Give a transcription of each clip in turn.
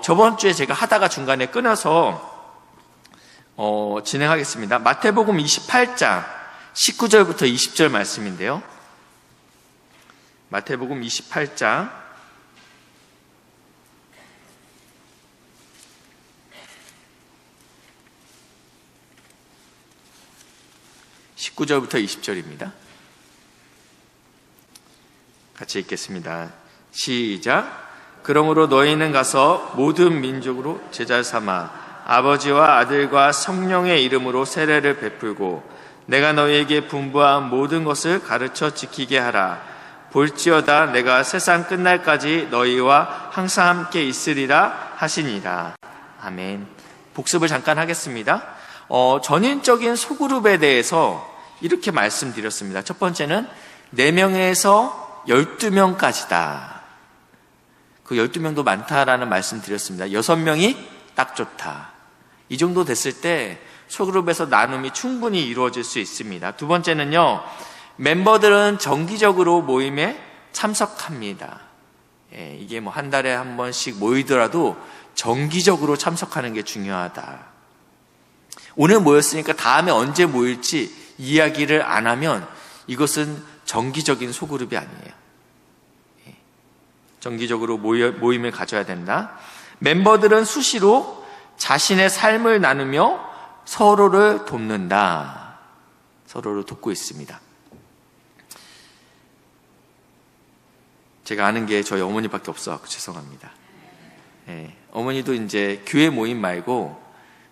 저번 주에 제가 하다가 중간에 끊어서 진행하겠습니다. 마태복음 28장 19절부터 20절 말씀인데요. 마태복음 28장 19절부터 20절입니다. 같이 읽겠습니다. 시작. 그러므로 너희는 가서 모든 민족으로 제자를 삼아 아버지와 아들과 성령의 이름으로 세례를 베풀고 내가 너희에게 분부한 모든 것을 가르쳐 지키게 하라. 볼지어다 내가 세상 끝날까지 너희와 항상 함께 있으리라 하시니라. 아멘. 복습을 잠깐 하겠습니다. 전인적인 소그룹에 대해서 이렇게 말씀드렸습니다. 첫 번째는 4명에서 12명까지다. 그 12명도 많다라는 말씀 드렸습니다. 6명이 딱 좋다. 이 정도 됐을 때 소그룹에서 나눔이 충분히 이루어질 수 있습니다. 두 번째는요, 멤버들은 정기적으로 모임에 참석합니다. 이게 뭐 한 달에 한 번씩 모이더라도 정기적으로 참석하는 게 중요하다. 오늘 모였으니까 다음에 언제 모일지 이야기를 안 하면 이것은 정기적인 소그룹이 아니에요. 정기적으로 모임을 가져야 된다. 멤버들은 수시로 자신의 삶을 나누며 서로를 돕는다. 서로를 돕고 있습니다. 제가 아는 게 저희 어머니밖에 없어서 죄송합니다. 어머니도 이제 교회 모임 말고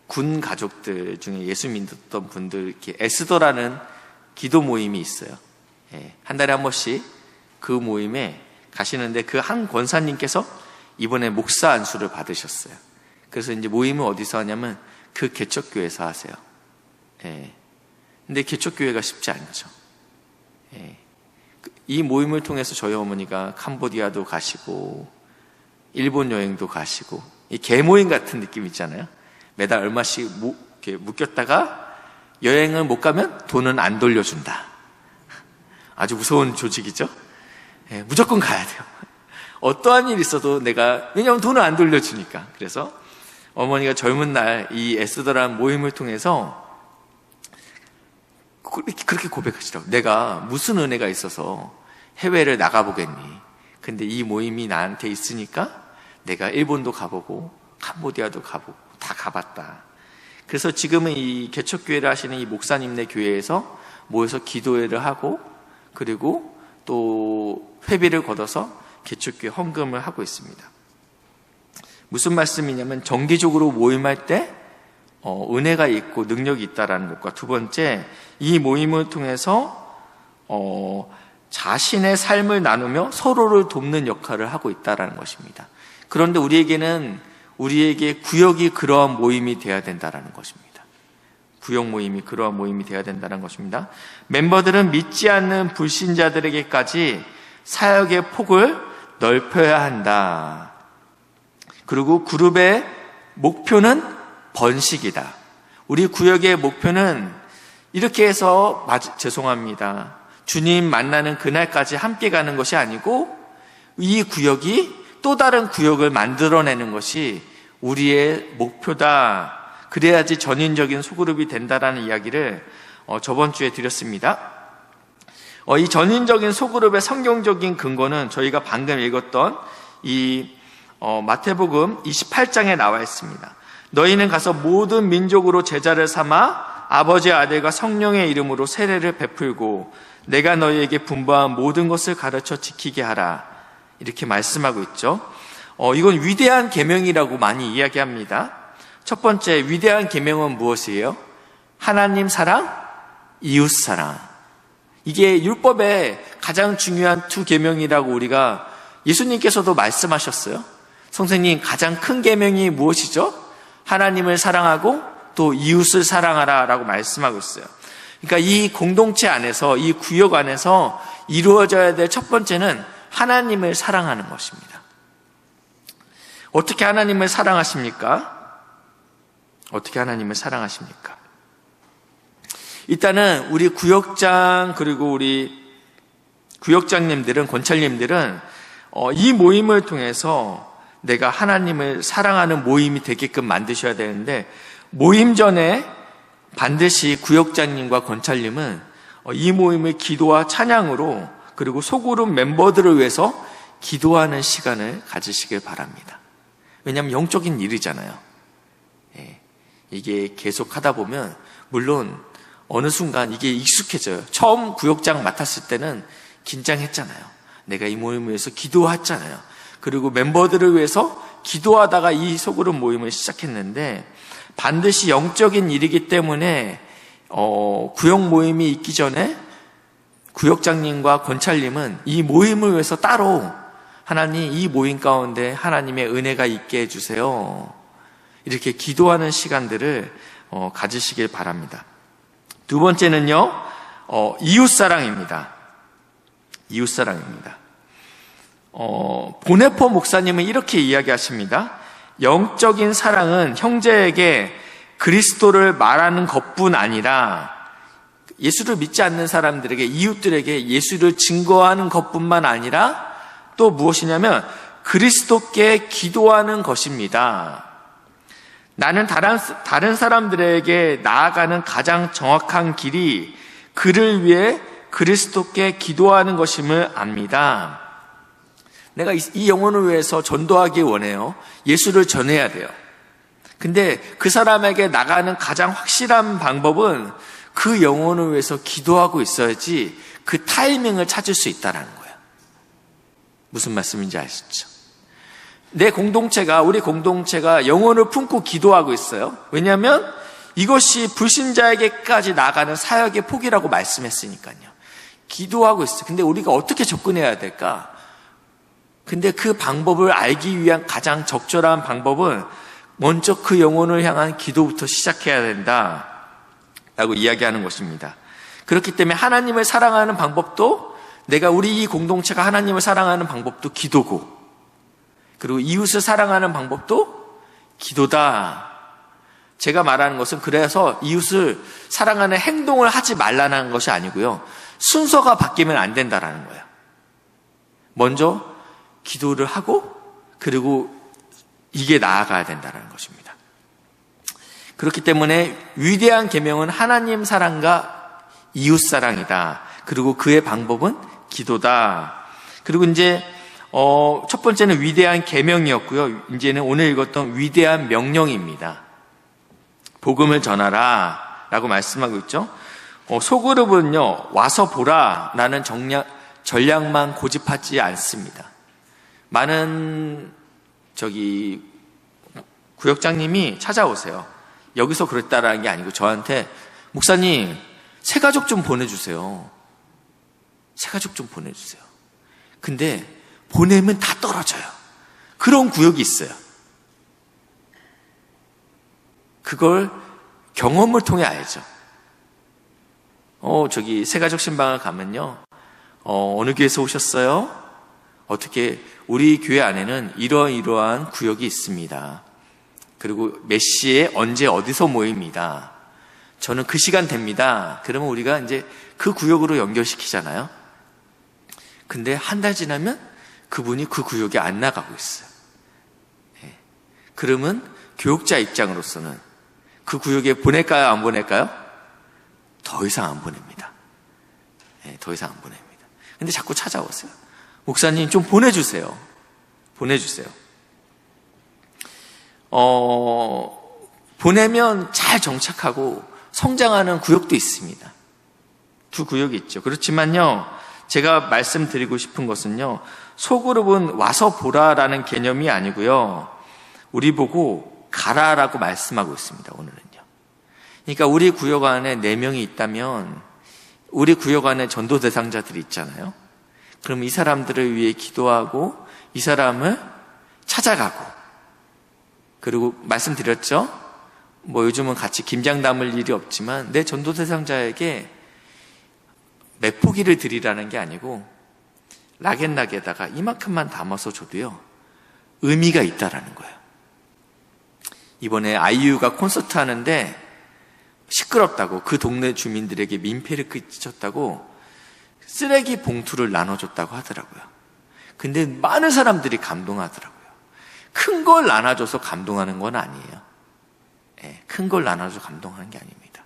군 가족들 중에 예수 믿었던 분들 이렇게 에스더라는 기도 모임이 있어요. 한 달에 한 번씩 그 모임에 가시는데 그 한 권사님께서 이번에 목사 안수를 받으셨어요. 그래서 이제 모임을 어디서 하냐면 그 개척교회에서 하세요. 근데 개척교회가 쉽지 않죠. 이 모임을 통해서 저희 어머니가 캄보디아도 가시고 일본 여행도 가시고 이 개모임 같은 느낌 있잖아요. 매달 얼마씩 이렇게 묶였다가 여행을 못 가면 돈은 안 돌려준다. 아주 무서운 조직이죠. 무조건 가야 돼요. 어떠한 일이 있어도 왜냐하면 돈을 안 돌려주니까. 그래서 어머니가 젊은 날 이 에스더라는 모임을 통해서 그렇게 고백하시더라고요. 내가 무슨 은혜가 있어서 해외를 나가보겠니? 근데 이 모임이 나한테 있으니까 내가 일본도 가보고 캄보디아도 가보고 다 가봤다. 그래서 지금은 이 개척교회를 하시는 이 목사님네 교회에서 모여서 기도회를 하고 그리고 또 회비를 걷어서 개척교회 헌금을 하고 있습니다. 무슨 말씀이냐면 정기적으로 모임할 때 은혜가 있고 능력이 있다라는 것과 두 번째, 이 모임을 통해서 자신의 삶을 나누며 서로를 돕는 역할을 하고 있다라는 것입니다. 그런데 우리에게 구역이 그러한 모임이 되어야 된다라는 것입니다. 구역 모임이 그러한 모임이 되어야 된다는 것입니다. 멤버들은 믿지 않는 불신자들에게까지 사역의 폭을 넓혀야 한다. 그리고 그룹의 목표는 번식이다. 우리 구역의 목표는 이렇게 해서 죄송합니다. 주님 만나는 그날까지 함께 가는 것이 아니고 이 구역이 또 다른 구역을 만들어내는 것이 우리의 목표다. 그래야지 전인적인 소그룹이 된다라는 이야기를 저번 주에 드렸습니다. 이 전인적인 소그룹의 성경적인 근거는 저희가 방금 읽었던 이 마태복음 28장에 나와 있습니다. 너희는 가서 모든 민족으로 제자를 삼아 아버지 아들과 성령의 이름으로 세례를 베풀고 내가 너희에게 분부한 모든 것을 가르쳐 지키게 하라. 이렇게 말씀하고 있죠. 이건 위대한 계명이라고 많이 이야기합니다. 첫 번째 위대한 계명은 무엇이에요? 하나님 사랑, 이웃 사랑. 이게 율법의 가장 중요한 두 계명이라고 우리가 예수님께서도 말씀하셨어요. 선생님, 가장 큰 계명이 무엇이죠? 하나님을 사랑하고 또 이웃을 사랑하라 라고 말씀하고 있어요. 그러니까 이 공동체 안에서, 이 구역 안에서 이루어져야 될 첫 번째는 하나님을 사랑하는 것입니다. 어떻게 하나님을 사랑하십니까? 어떻게 하나님을 사랑하십니까? 일단은 우리 구역장 그리고 우리 구역장님들은, 권찰님들은 이 모임을 통해서 내가 하나님을 사랑하는 모임이 되게끔 만드셔야 되는데, 모임 전에 반드시 구역장님과 권찰님은 이 모임의 기도와 찬양으로, 그리고 소그룹 멤버들을 위해서 기도하는 시간을 가지시길 바랍니다. 왜냐하면 영적인 일이잖아요. 이게 계속 하다 보면 물론 어느 순간 이게 익숙해져요. 처음 구역장 맡았을 때는 긴장했잖아요. 내가 이 모임을 위해서 기도했잖아요. 그리고 멤버들을 위해서 기도하다가 이 소그룹 모임을 시작했는데, 반드시 영적인 일이기 때문에 구역 모임이 있기 전에 구역장님과 권찰님은 이 모임을 위해서 따로, 하나님 이 모임 가운데 하나님의 은혜가 있게 해주세요, 이렇게 기도하는 시간들을 가지시길 바랍니다. 두 번째는요, 이웃사랑입니다. 이웃사랑입니다. 보네포 목사님은 이렇게 이야기하십니다. 영적인 사랑은 형제에게 그리스도를 말하는 것뿐 아니라 예수를 믿지 않는 사람들에게, 이웃들에게 예수를 증거하는 것뿐만 아니라 또 무엇이냐면 그리스도께 기도하는 것입니다. 나는 다른 사람들에게 나아가는 가장 정확한 길이 그를 위해 그리스도께 기도하는 것임을 압니다. 내가 이 영혼을 위해서 전도하기 원해요. 예수를 전해야 돼요. 근데 그 사람에게 나가는 가장 확실한 방법은 그 영혼을 위해서 기도하고 있어야지 그 타이밍을 찾을 수 있다는 거예요. 무슨 말씀인지 아시죠? 우리 공동체가 영혼을 품고 기도하고 있어요. 왜냐하면 이것이 불신자에게까지 나가는 사역의 폭이라고 말씀했으니까요. 기도하고 있어요. 근데 우리가 어떻게 접근해야 될까? 근데 그 방법을 알기 위한 가장 적절한 방법은 먼저 그 영혼을 향한 기도부터 시작해야 된다 라고 이야기하는 것입니다. 그렇기 때문에 하나님을 사랑하는 방법도, 우리 이 공동체가 하나님을 사랑하는 방법도 기도고, 그리고 이웃을 사랑하는 방법도 기도다. 제가 말하는 것은 그래서 이웃을 사랑하는 행동을 하지 말라는 것이 아니고요, 순서가 바뀌면 안 된다라는 거예요. 먼저 기도를 하고, 그리고 이게 나아가야 된다는 것입니다. 그렇기 때문에 위대한 계명은 하나님 사랑과 이웃 사랑이다. 그리고 그의 방법은 기도다. 그리고 이제 첫 번째는 위대한 계명이었고요. 이제는 오늘 읽었던 위대한 명령입니다. 복음을 전하라 라고 말씀하고 있죠. 소그룹은요, 와서 보라 라는 전략만 고집하지 않습니다. 많은 구역장님이 찾아오세요. 여기서 그랬다라는 게 아니고 저한테, 목사님 새가족 좀 보내주세요. 새가족 좀 보내주세요. 근데 보내면 다 떨어져요. 그런 구역이 있어요. 그걸 경험을 통해 알죠. 새가족 신방을 가면요, 어느 교회에서 오셨어요? 어떻게, 우리 교회 안에는 이러한 구역이 있습니다. 그리고 몇 시에 언제 어디서 모입니다. 저는 그 시간 됩니다. 그러면 우리가 이제 그 구역으로 연결시키잖아요. 근데 한 달 지나면 그분이 그 구역에 안 나가고 있어요. 그러면 교육자 입장으로서는 그 구역에 보낼까요? 안 보낼까요? 더 이상 안 보냅니다. 더 이상 안 보냅니다. 근데 자꾸 찾아오세요. 목사님 좀 보내주세요. 보내주세요. 보내면 잘 정착하고 성장하는 구역도 있습니다. 두 구역이 있죠. 그렇지만요, 제가 말씀드리고 싶은 것은요, 소그룹은 와서 보라라는 개념이 아니고요, 우리 보고 가라라고 말씀하고 있습니다. 오늘은요. 그러니까 우리 구역 안에 4명이 있다면 우리 구역 안에 전도 대상자들이 있잖아요. 그럼 이 사람들을 위해 기도하고 이 사람을 찾아가고, 그리고 말씀드렸죠? 요즘은 같이 김장 담을 일이 없지만 내 전도 대상자에게 맥포기를 드리라는 게 아니고 락앤락에다가 이만큼만 담아서 줘도요, 의미가 있다라는 거예요. 이번에 아이유가 콘서트 하는데 시끄럽다고 그 동네 주민들에게 민폐를 끼쳤다고 쓰레기 봉투를 나눠줬다고 하더라고요. 근데 많은 사람들이 감동하더라고요. 큰 걸 나눠줘서 감동하는 건 아니에요. 큰 걸 나눠줘서 감동하는 게 아닙니다.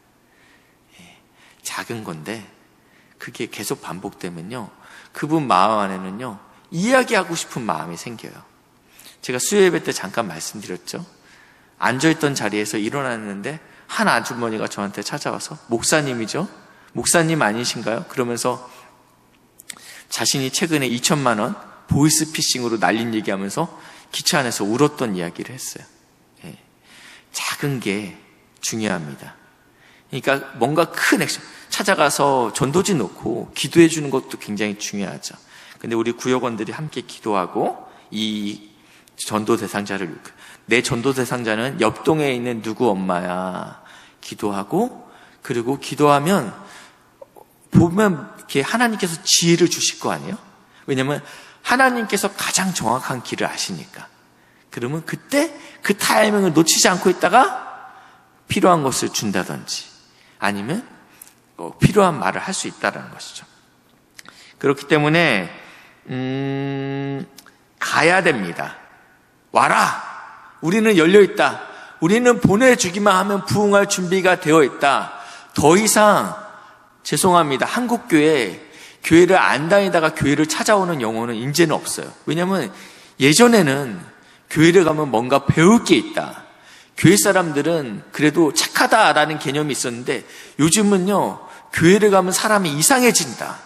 작은 건데 그게 계속 반복되면요, 그분 마음 안에는요 이야기하고 싶은 마음이 생겨요. 제가 수요예배 때 잠깐 말씀드렸죠. 앉아있던 자리에서 일어났는데 한 아주머니가 저한테 찾아와서, 목사님이죠? 목사님 아니신가요? 그러면서 자신이 최근에 2천만 원 보이스피싱으로 날린 얘기하면서 기차 안에서 울었던 이야기를 했어요. 작은 게 중요합니다. 그러니까 뭔가 큰 액션, 찾아가서 전도지 놓고 기도해 주는 것도 굉장히 중요하죠. 근데 우리 구역원들이 함께 기도하고 이 전도 대상자를, 내 전도 대상자는 옆동에 있는 누구 엄마야, 기도하고, 그리고 기도하면 보면 이렇게 하나님께서 지혜를 주실 거 아니에요? 왜냐면 하나님께서 가장 정확한 길을 아시니까. 그러면 그때 그 타이밍을 놓치지 않고 있다가 필요한 것을 준다든지 아니면 필요한 말을 할 수 있다는 것이죠. 그렇기 때문에 가야 됩니다. 와라! 우리는 열려있다. 우리는 보내주기만 하면 부응할 준비가 되어 있다. 더 이상 죄송합니다. 교회를 안 다니다가 교회를 찾아오는 영혼은 이제는 없어요. 왜냐하면 예전에는 교회를 가면 뭔가 배울 게 있다. 교회 사람들은 그래도 착하다라는 개념이 있었는데 요즘은요, 교회를 가면 사람이 이상해진다.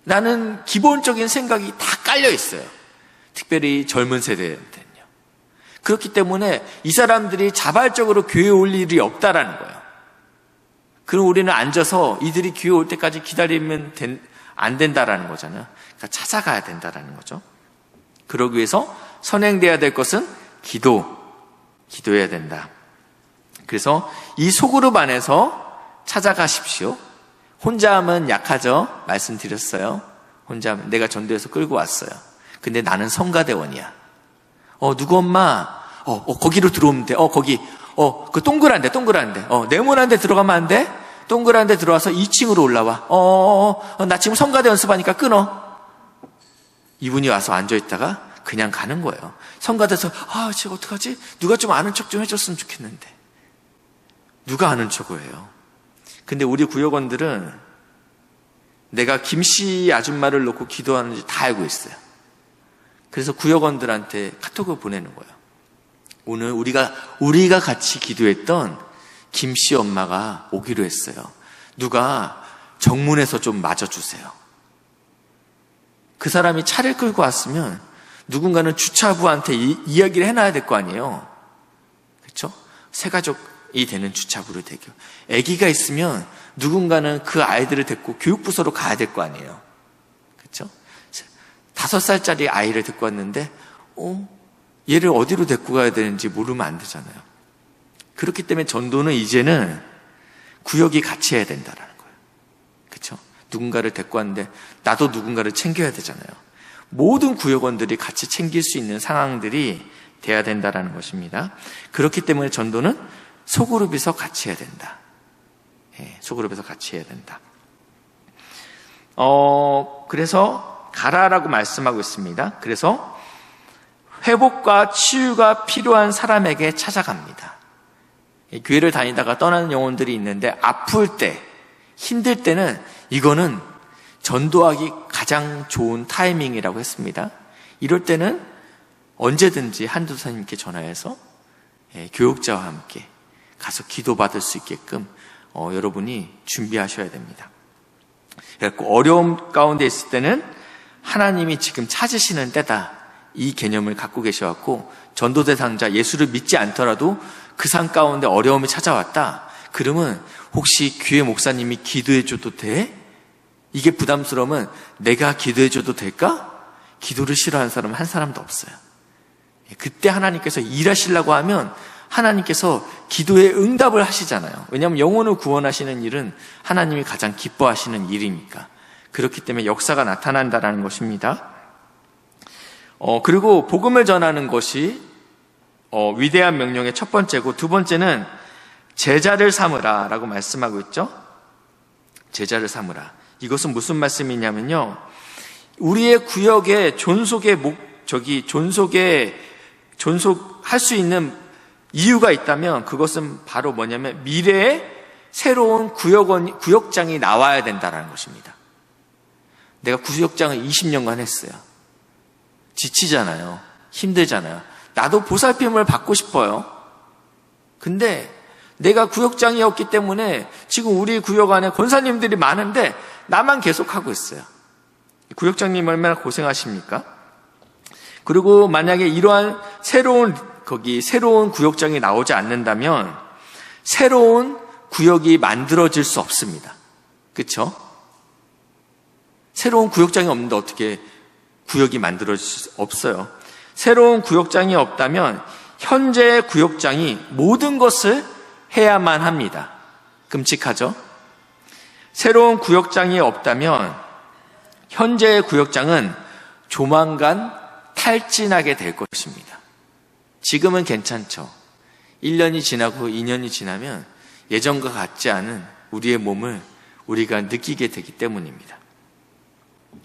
라는 기본적인 생각이 다 깔려 있어요. 특별히 젊은 세대한테는요. 그렇기 때문에 이 사람들이 자발적으로 교회에 올 일이 없다라는 거예요. 그럼 우리는 앉아서 이들이 교회 올 때까지 기다리면 안 된다라는 거잖아요. 그러니까 찾아가야 된다라는 거죠. 그러기 위해서 선행돼야 될 것은 기도해야 된다. 그래서 이 소그룹 안에서 찾아가십시오. 혼자 하면 약하죠? 말씀드렸어요. 혼자 하면 내가 전도해서 끌고 왔어요. 근데 나는 성가대원이야. 누구 엄마? 거기로 들어오면 돼. 거기. 그 동그란데. 네모난 데 들어가면 안 돼? 동그란 데 들어와서 2층으로 올라와. 나 지금 성가대 연습하니까 끊어. 이분이 와서 앉아있다가 그냥 가는 거예요. 성가대에서, 제가 어떡하지? 누가 좀 아는 척 좀 해줬으면 좋겠는데. 누가 아는 척을 해요? 근데 우리 구역원들은 내가 김씨 아줌마를 놓고 기도하는지 다 알고 있어요. 그래서 구역원들한테 카톡을 보내는 거예요. 오늘 우리가 같이 기도했던 김씨 엄마가 오기로 했어요. 누가 정문에서 좀 맞아주세요. 그 사람이 차를 끌고 왔으면 누군가는 주차부한테 이야기를 해놔야 될 거 아니에요. 그렇죠? 세 가족이 되는 주차부를 대교. 아기가 있으면 누군가는 그 아이들을 데리고 교육부서로 가야 될 거 아니에요. 그렇죠? 5살짜리 아이를 데리고 왔는데 얘를 어디로 데리고 가야 되는지 모르면 안 되잖아요. 그렇기 때문에 전도는 이제는 구역이 같이 해야 된다라는 거예요. 그렇죠? 누군가를 데리고 왔는데 나도 누군가를 챙겨야 되잖아요. 모든 구역원들이 같이 챙길 수 있는 상황들이 돼야 된다라는 것입니다. 그렇기 때문에 전도는 소그룹에서 같이 해야 된다. 소그룹에서 같이 해야 된다. 그래서 가라라고 말씀하고 있습니다. 그래서 회복과 치유가 필요한 사람에게 찾아갑니다. 교회를 다니다가 떠나는 영혼들이 있는데 아플 때, 힘들 때는 이거는 전도하기 가장 좋은 타이밍이라고 했습니다. 이럴 때는 언제든지 한도사님께 전화해서 교육자와 함께 가서 기도받을 수 있게끔 여러분이 준비하셔야 됩니다. 그래서 어려움 가운데 있을 때는 하나님이 지금 찾으시는 때다. 이 개념을 갖고 계셔갖고 전도 대상자 예수를 믿지 않더라도 그 산 가운데 어려움이 찾아왔다. 그러면 혹시 교회 목사님이 기도해줘도 돼? 이게 부담스러우면 내가 기도해줘도 될까? 기도를 싫어하는 사람은 한 사람도 없어요. 그때 하나님께서 일하시려고 하면 하나님께서 기도에 응답을 하시잖아요. 왜냐하면 영혼을 구원하시는 일은 하나님이 가장 기뻐하시는 일이니까. 그렇기 때문에 역사가 나타난다는 것입니다. 그리고 복음을 전하는 것이 위대한 명령의 첫 번째고, 두 번째는 제자를 삼으라 라고 말씀하고 있죠. 제자를 삼으라. 이것은 무슨 말씀이냐면요, 우리의 구역의 존속의 존속할 수 있는 이유가 있다면 그것은 바로 뭐냐면 미래에 새로운 구역장이 나와야 된다는 것입니다. 내가 구역장을 20년간 했어요. 지치잖아요. 힘들잖아요. 나도 보살핌을 받고 싶어요. 근데 내가 구역장이었기 때문에 지금 우리 구역 안에 권사님들이 많은데 나만 계속하고 있어요. 구역장님 얼마나 고생하십니까? 그리고 만약에 이러한 새로운 구역장이 나오지 않는다면 새로운 구역이 만들어질 수 없습니다. 그렇죠? 새로운 구역장이 없는데 어떻게 구역이 만들어질 수 없어요. 새로운 구역장이 없다면 현재의 구역장이 모든 것을 해야만 합니다. 끔찍하죠? 새로운 구역장이 없다면 현재의 구역장은 조만간 탈진하게 될 것입니다. 지금은 괜찮죠. 1년이 지나고 2년이 지나면 예전과 같지 않은 우리의 몸을 우리가 느끼게 되기 때문입니다.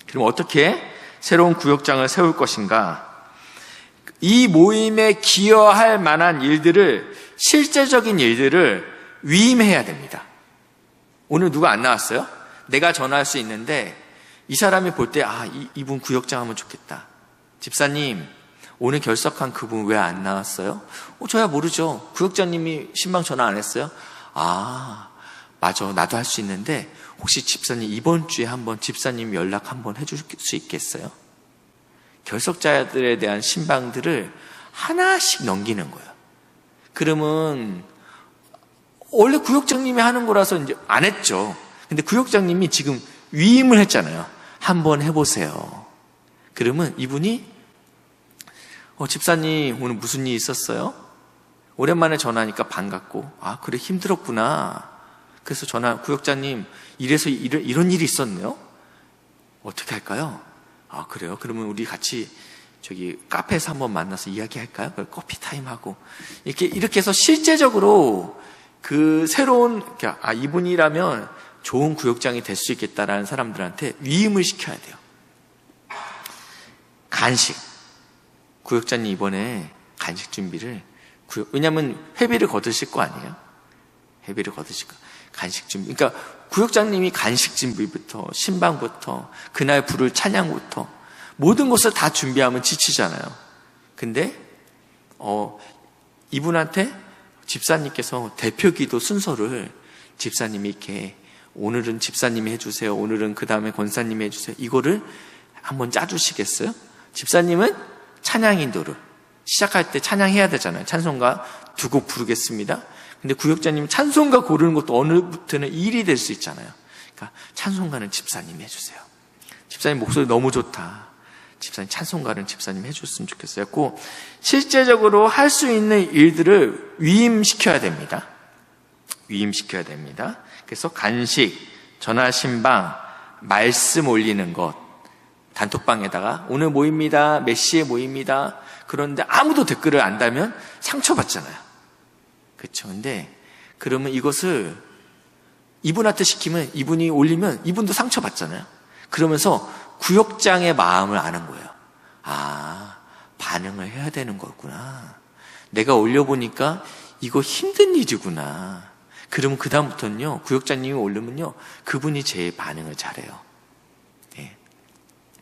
그럼 어떻게 새로운 구역장을 세울 것인가? 이 모임에 기여할 만한 실제적인 일들을 위임해야 됩니다. 오늘 누가 안 나왔어요? 내가 전화할 수 있는데 이 사람이 볼 때 이분 구역장 하면 좋겠다. 집사님, 오늘 결석한 그분 왜 안 나왔어요? 저야 모르죠. 구역장님이 신방 전화 안 했어요? 맞아. 나도 할 수 있는데 혹시 집사님 이번 주에 한번 집사님 연락 한번 해줄 수 있겠어요? 결석자들에 대한 신방들을 하나씩 넘기는 거예요. 그러면 원래 구역장님이 하는 거라서 이제 안 했죠. 근데 구역장님이 지금 위임을 했잖아요. 한번 해보세요. 그러면 이분이 집사님 오늘 무슨 일 있었어요? 오랜만에 전화하니까 반갑고 그래 힘들었구나. 그래서 구역장님 이래서 이런 일이 있었네요. 어떻게 할까요? 그래요? 그러면 우리 같이 카페에서 한번 만나서 이야기할까요? 커피 타임하고 이렇게 해서 실제적으로 이분이라면 좋은 구역장이 될 수 있겠다라는 사람들한테 위임을 시켜야 돼요. 간식. 구역장님 이번에 간식 준비를 왜냐하면 회비를 거두실 거 아니에요? 회비를 거두실 거. 간식 준비. 그러니까 구역장님이 간식 준비부터 신방부터 그날 부를 찬양부터 모든 것을 다 준비하면 지치잖아요. 근데 이분한테 집사님께서 대표기도 순서를 집사님이 이렇게 오늘은 집사님이 해주세요. 오늘은 그 다음에 권사님이 해주세요. 이거를 한번 짜주시겠어요? 집사님은 찬양 인도를 시작할 때 찬양해야 되잖아요. 찬송가 2곡 부르겠습니다. 근데 구역장님 찬송가 고르는 것도 어느부터는 일이 될 수 있잖아요. 그러니까 찬송가는 집사님이 해주세요. 집사님 목소리 너무 좋다. 집사님 찬송가는 집사님 해줬으면 좋겠어요. 실제적으로 할 수 있는 일들을 위임시켜야 됩니다. 위임시켜야 됩니다. 그래서 간식, 전화 신방, 말씀 올리는 것, 단톡방에다가 오늘 모입니다. 몇 시에 모입니다. 그런데 아무도 댓글을 안 달면 상처받잖아요. 그렇죠. 근데 그러면 이것을 이분한테 시키면 이분이 올리면 이분도 상처받잖아요. 그러면서 구역장의 마음을 아는 거예요. 반응을 해야 되는 거구나. 내가 올려보니까 이거 힘든 일이구나. 그러면 그다음부터는요, 구역장님이 올리면요, 그분이 제일 반응을 잘해요. 네.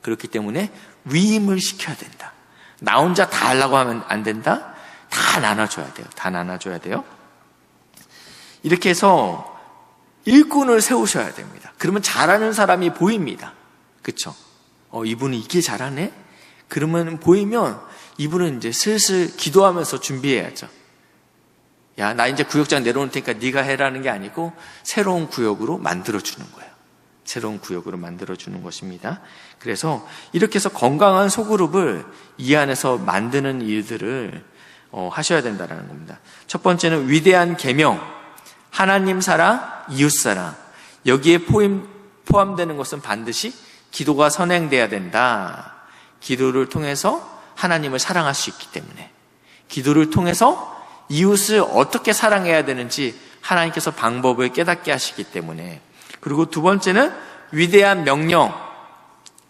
그렇기 때문에 위임을 시켜야 된다. 나 혼자 다 하려고 하면 안 된다. 다 나눠줘야 돼요. 다 나눠줘야 돼요. 이렇게 해서 일꾼을 세우셔야 됩니다. 그러면 잘하는 사람이 보입니다. 그렇죠? 이분은 이게 잘하네? 그러면 보이면 이분은 이제 슬슬 기도하면서 준비해야죠. 야, 나 이제 구역장 내려올 테니까 네가 해라는 게 아니고 새로운 구역으로 만들어주는 거예요. 새로운 구역으로 만들어주는 것입니다. 그래서 이렇게 해서 건강한 소그룹을 이 안에서 만드는 일들을 하셔야 된다는 겁니다. 첫 번째는 위대한 계명, 하나님 사랑, 이웃 사랑. 여기에 포함되는 것은 반드시 기도가 선행돼야 된다. 기도를 통해서 하나님을 사랑할 수 있기 때문에, 기도를 통해서 이웃을 어떻게 사랑해야 되는지 하나님께서 방법을 깨닫게 하시기 때문에. 그리고 두 번째는 위대한 명령.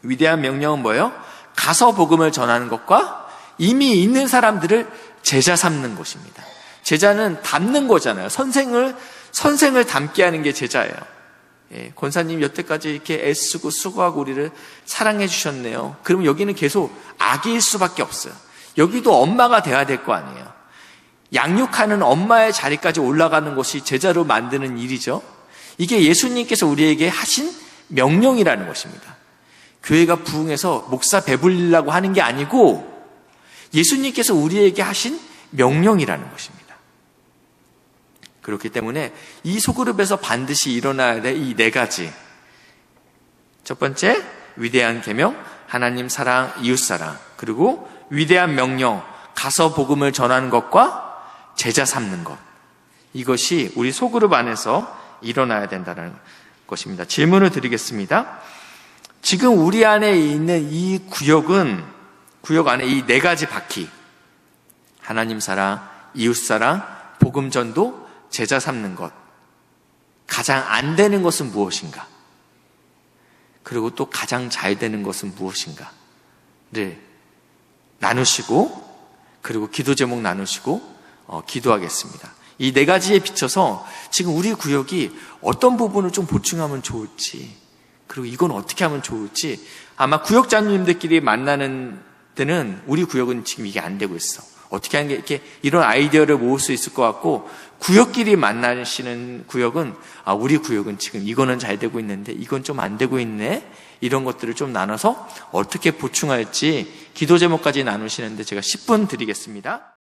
위대한 명령은 뭐예요? 가서 복음을 전하는 것과 이미 있는 사람들을 제자 삼는 것입니다. 제자는 닮는 거잖아요. 선생을 닮게 하는 게 제자예요. 예, 권사님 여태까지 이렇게 애쓰고 수고하고 우리를 사랑해 주셨네요. 그러면 여기는 계속 아기일 수밖에 없어요. 여기도 엄마가 돼야 될 거 아니에요. 양육하는 엄마의 자리까지 올라가는 것이 제자로 만드는 일이죠. 이게 예수님께서 우리에게 하신 명령이라는 것입니다. 교회가 부흥해서 목사 배불리려고 하는 게 아니고 예수님께서 우리에게 하신 명령이라는 것입니다. 그렇기 때문에 이 소그룹에서 반드시 일어나야 될 이 네 가지. 첫 번째, 위대한 계명, 하나님 사랑, 이웃 사랑. 그리고 위대한 명령, 가서 복음을 전하는 것과 제자 삼는 것. 이것이 우리 소그룹 안에서 일어나야 된다는 것입니다. 질문을 드리겠습니다. 지금 우리 안에 있는 이 구역 안에 이 네 가지 바퀴. 하나님 사랑, 이웃 사랑, 복음 전도, 제자 삼는 것. 가장 안 되는 것은 무엇인가? 그리고 또 가장 잘 되는 것은 무엇인가를 나누시고, 그리고 기도 제목 나누시고 기도하겠습니다. 이 네 가지에 비춰서 지금 우리 구역이 어떤 부분을 좀 보충하면 좋을지, 그리고 이건 어떻게 하면 좋을지, 아마 구역장님들끼리 만나는 때는 우리 구역은 지금 이게 안 되고 있어. 어떻게 하는 게 이렇게 이런 아이디어를 모을 수 있을 것 같고, 구역끼리 만나시는 구역은 우리 구역은 지금 이거는 잘 되고 있는데 이건 좀 안 되고 있네. 이런 것들을 좀 나눠서 어떻게 보충할지 기도 제목까지 나누시는데 제가 10분 드리겠습니다.